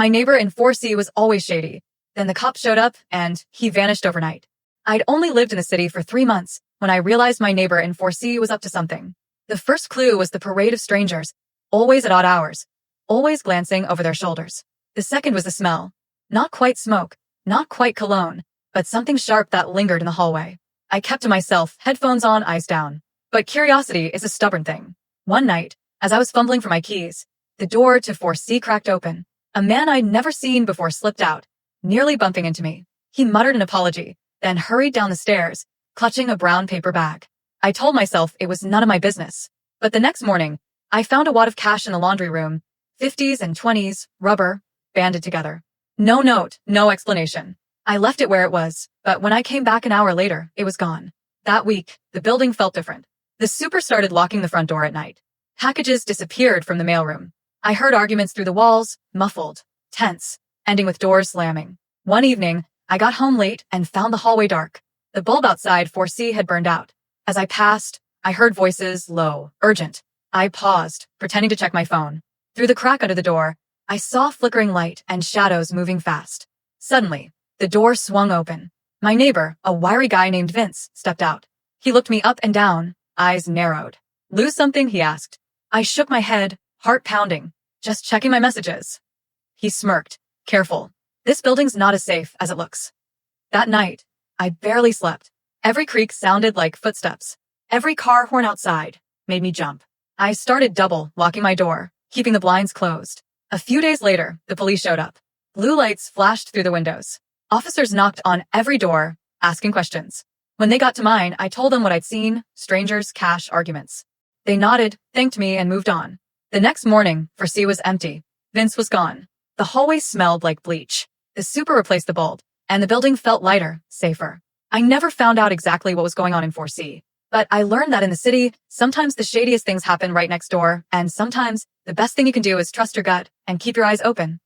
My neighbor in 4C was always shady. Then the cops showed up, and he vanished overnight. I'd only lived in the city for 3 months when I realized my neighbor in 4C was up to something. The first clue was the parade of strangers, always at odd hours, always glancing over their shoulders. The second was the smell. Not quite smoke, not quite cologne, but something sharp that lingered in the hallway. I kept to myself, headphones on, eyes down. But curiosity is a stubborn thing. One night, as I was fumbling for my keys, the door to 4C cracked open. A man I'd never seen before slipped out, nearly bumping into me. He muttered an apology, then hurried down the stairs, clutching a brown paper bag. I told myself it was none of my business. But the next morning, I found a wad of cash in the laundry room, 50s and 20s, rubber, banded together. No note, no explanation. I left it where it was, but when I came back an hour later, it was gone. That week, the building felt different. The super started locking the front door at night. Packages disappeared from the mailroom. I heard arguments through the walls, muffled, tense, ending with doors slamming. One evening, I got home late and found the hallway dark. The bulb outside 4C had burned out. As I passed, I heard voices, low, urgent. I paused, pretending to check my phone. Through the crack under the door, I saw flickering light and shadows moving fast. Suddenly, the door swung open. My neighbor, a wiry guy named Vince, stepped out. He looked me up and down, eyes narrowed. "Lose something?" he asked. I shook my head, heart pounding. "Just checking my messages." He smirked. "Careful. This building's not as safe as it looks." That night, I barely slept. Every creak sounded like footsteps. Every car horn outside made me jump. I started double, locking my door, keeping the blinds closed. A few days later, the police showed up. Blue lights flashed through the windows. Officers knocked on every door, asking questions. When they got to mine, I told them what I'd seen, strangers, cash, arguments. They nodded, thanked me, and moved on. The next morning, 4C was empty. Vince was gone. The hallway smelled like bleach. The super replaced the bulb, and the building felt lighter, safer. I never found out exactly what was going on in 4C, but I learned that in the city, sometimes the shadiest things happen right next door, and sometimes the best thing you can do is trust your gut and keep your eyes open.